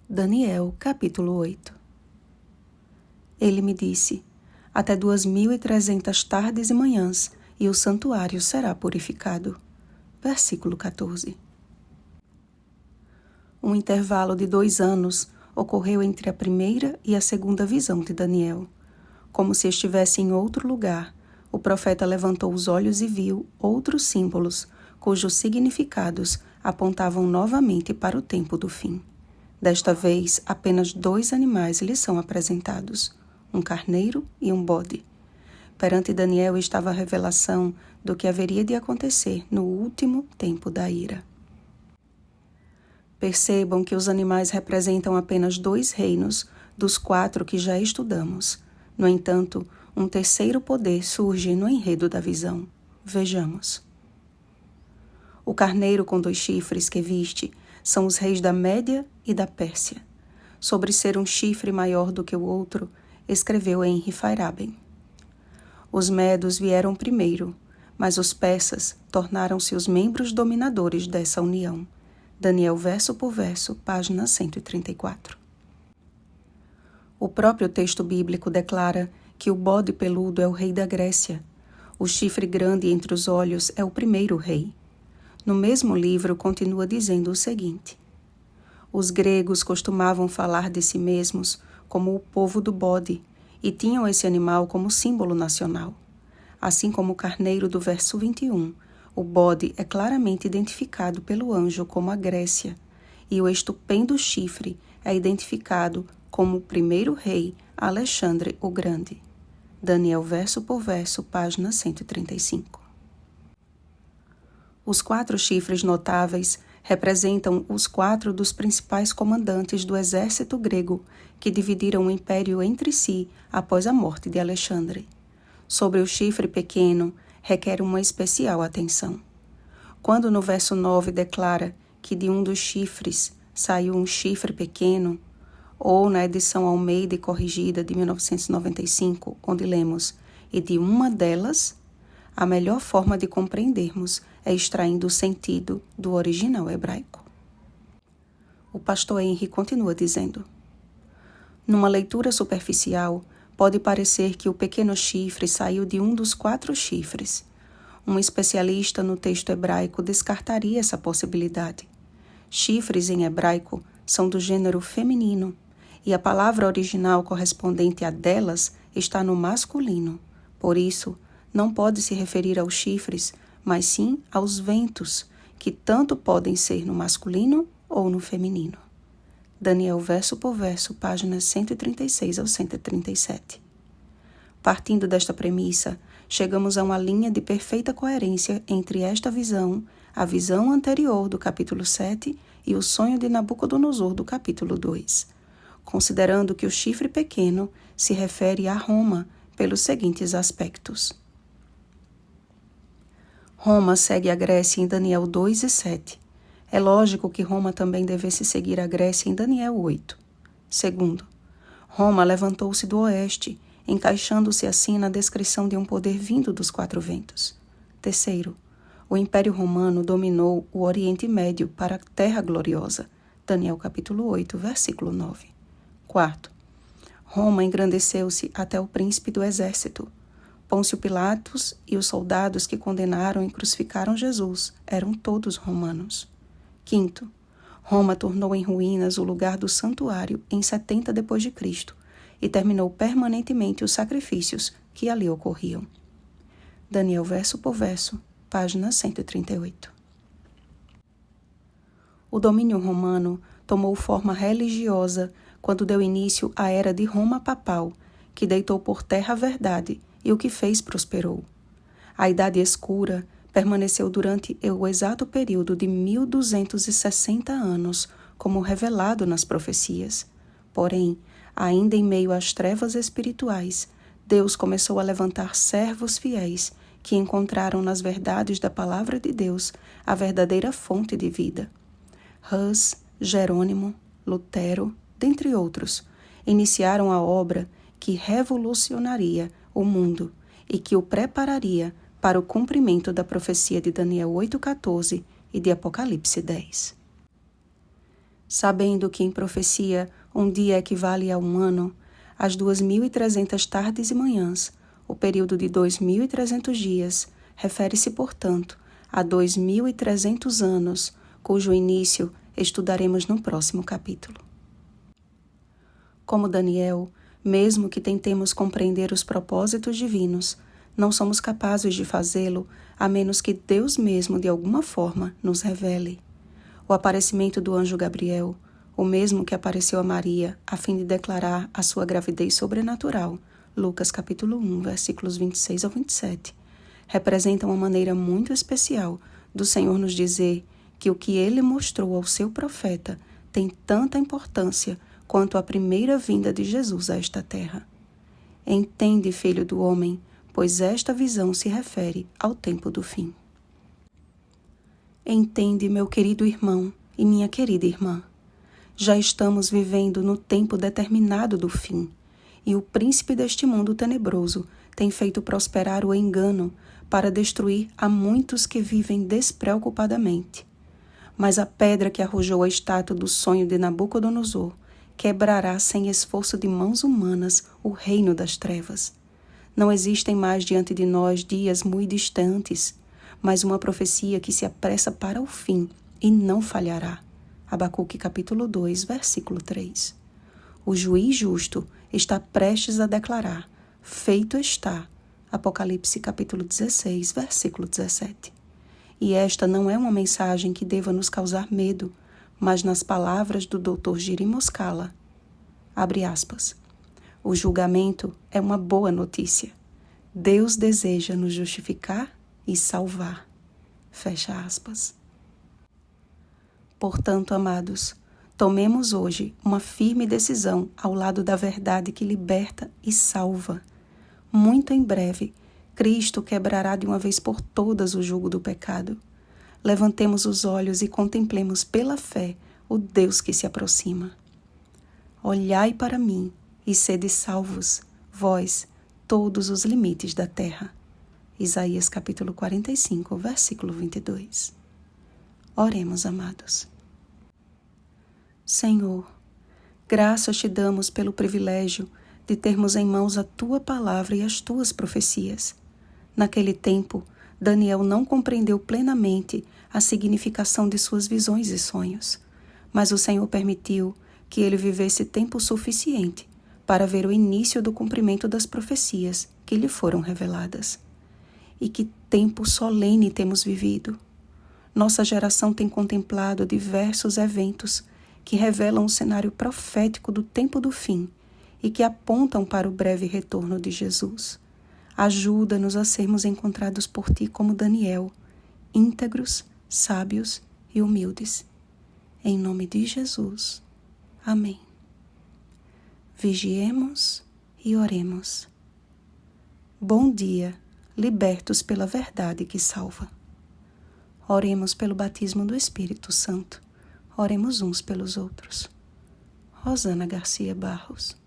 Daniel, capítulo 8. Ele me disse: até 2.300 tardes e manhãs, e o santuário será purificado. Versículo 14. Um intervalo de 2 anos ocorreu entre a primeira e a segunda visão de Daniel. Como se estivesse em outro lugar, o profeta levantou os olhos e viu outros símbolos, cujos significados apontavam novamente para o tempo do fim. Desta vez, apenas 2 animais lhe são apresentados, um carneiro e um bode. Perante Daniel estava a revelação do que haveria de acontecer no último tempo da ira. Percebam que os animais representam apenas 2 reinos dos 4 que já estudamos. No entanto, um terceiro poder surge no enredo da visão. Vejamos. O carneiro com 2 chifres que viste são os reis da Média e da Pérsia. Sobre ser um chifre maior do que o outro, escreveu Henri Feyerabend. Os medos vieram primeiro, mas os persas tornaram-se os membros dominadores dessa união. Daniel, verso por verso, página 134. O próprio texto bíblico declara que o bode peludo é o rei da Grécia. O chifre grande entre os olhos é o primeiro rei. No mesmo livro, continua dizendo o seguinte: os gregos costumavam falar de si mesmos como o povo do bode e tinham esse animal como símbolo nacional. Assim como o carneiro do verso 21, o bode é claramente identificado pelo anjo como a Grécia e o estupendo chifre é identificado como o primeiro rei, Alexandre o Grande. Daniel, verso por verso, página 135. Os 4 chifres notáveis representam os 4 dos principais comandantes do exército grego que dividiram o império entre si após a morte de Alexandre. Sobre o chifre pequeno, requer uma especial atenção. Quando no verso 9 declara que de um dos chifres saiu um chifre pequeno, ou na edição Almeida e Corrigida de 1995, onde lemos, e de uma delas, a melhor forma de compreendermos é extraindo o sentido do original hebraico. O pastor Henry continua dizendo: numa leitura superficial, pode parecer que o pequeno chifre saiu de um dos 4 chifres. Um especialista no texto hebraico descartaria essa possibilidade. Chifres em hebraico são do gênero feminino, e a palavra original correspondente a delas está no masculino. Por isso, não pode se referir aos chifres, mas sim aos ventos, que tanto podem ser no masculino ou no feminino. Daniel, verso por verso, páginas 136 ao 137. Partindo desta premissa, chegamos a uma linha de perfeita coerência entre esta visão, a visão anterior do capítulo 7 e o sonho de Nabucodonosor do capítulo 2, considerando que o chifre pequeno se refere a Roma pelos seguintes aspectos. Roma segue a Grécia em Daniel 2 e 7. É lógico que Roma também devesse seguir a Grécia em Daniel 8. Segundo, Roma levantou-se do oeste, encaixando-se assim na descrição de um poder vindo dos 4 ventos. Terceiro, o Império Romano dominou o Oriente Médio para a Terra Gloriosa. Daniel capítulo 8, versículo 9. Quarto, Roma engrandeceu-se até o príncipe do exército. Pôncio Pilatos e os soldados que condenaram e crucificaram Jesus eram todos romanos. Quinto, Roma tornou em ruínas o lugar do santuário em 70 d.C. e terminou permanentemente os sacrifícios que ali ocorriam. Daniel, verso por verso, página 138. O domínio romano tomou forma religiosa quando deu início à era de Roma papal, que deitou por terra a verdade e o que fez prosperou. A Idade Escura permaneceu durante o exato período de 1260 anos, como revelado nas profecias. Porém, ainda em meio às trevas espirituais, Deus começou a levantar servos fiéis que encontraram nas verdades da palavra de Deus a verdadeira fonte de vida. Hus, Jerônimo, Lutero, dentre outros, iniciaram a obra que revolucionaria o mundo e que o prepararia para o cumprimento da profecia de Daniel 8,14 e de Apocalipse 10. Sabendo que em profecia um dia equivale a um ano, as 2.300 tardes e manhãs, o período de 2.300 dias, refere-se, portanto, a 2.300 anos, cujo início estudaremos no próximo capítulo. Como Daniel, mesmo que tentemos compreender os propósitos divinos, não somos capazes de fazê-lo a menos que Deus mesmo, de alguma forma, nos revele. O aparecimento do anjo Gabriel, o mesmo que apareceu a Maria a fim de declarar a sua gravidez sobrenatural, Lucas capítulo 1, versículos 26 ao 27, representa uma maneira muito especial do Senhor nos dizer que o que ele mostrou ao seu profeta tem tanta importância quanto a primeira vinda de Jesus a esta terra. Entende, filho do homem, pois esta visão se refere ao tempo do fim. Entende, meu querido irmão e minha querida irmã. Já estamos vivendo no tempo determinado do fim, e o príncipe deste mundo tenebroso tem feito prosperar o engano para destruir a muitos que vivem despreocupadamente. Mas a pedra que arrojou a estátua do sonho de Nabucodonosor quebrará sem esforço de mãos humanas o reino das trevas. Não existem mais diante de nós dias muito distantes, mas uma profecia que se apressa para o fim e não falhará. Abacuque capítulo 2, versículo 3. O juiz justo está prestes a declarar: feito está. Apocalipse capítulo 16, versículo 17. E esta não é uma mensagem que deva nos causar medo, mas nas palavras do Dr. Jiri Moskala, abre aspas, o julgamento é uma boa notícia. Deus deseja nos justificar e salvar. Fecha aspas. Portanto, amados, tomemos hoje uma firme decisão ao lado da verdade que liberta e salva. Muito em breve, Cristo quebrará de uma vez por todas o jugo do pecado. Levantemos os olhos e contemplemos pela fé o Deus que se aproxima. Olhai para mim e sede salvos, vós, todos os limites da terra. Isaías capítulo 45, versículo 22. Oremos, amados. Senhor, graças te damos pelo privilégio de termos em mãos a Tua palavra e as Tuas profecias. Naquele tempo, Daniel não compreendeu plenamente a significação de suas visões e sonhos, mas o Senhor permitiu que ele vivesse tempo suficiente para ver o início do cumprimento das profecias que lhe foram reveladas. E que tempo solene temos vivido! Nossa geração tem contemplado diversos eventos que revelam o cenário profético do tempo do fim e que apontam para o breve retorno de Jesus. Ajuda-nos a sermos encontrados por Ti como Daniel, íntegros, sábios e humildes. Em nome de Jesus. Amém. Vigiemos e oremos. Bom dia, libertos pela verdade que salva. Oremos pelo batismo do Espírito Santo. Oremos uns pelos outros. Rosana Garcia Barros.